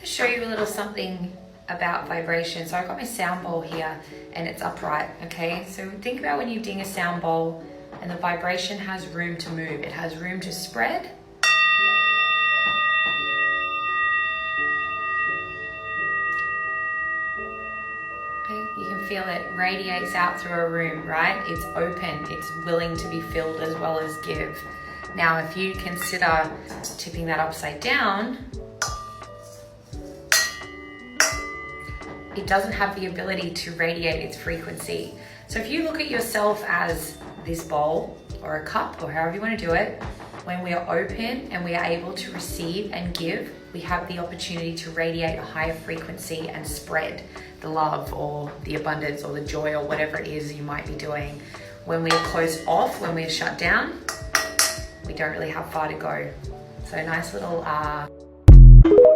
show you a little something about vibration. So I've got my sound bowl here and it's upright, okay? So think about when you ding a sound bowl and the vibration has room to move. It has room to spread. Okay, you can feel it radiates out through a room, right? It's open, it's willing to be filled as well as give. Now, if you consider tipping that upside down, it doesn't have the ability to radiate its frequency. So if you look at yourself as this bowl or a cup or however you want to do it, when we are open and we are able to receive and give, we have the opportunity to radiate a higher frequency and spread the love or the abundance or the joy or whatever it is you might be doing. When we are closed off, when we are shut down, we don't really have far to go. So nice little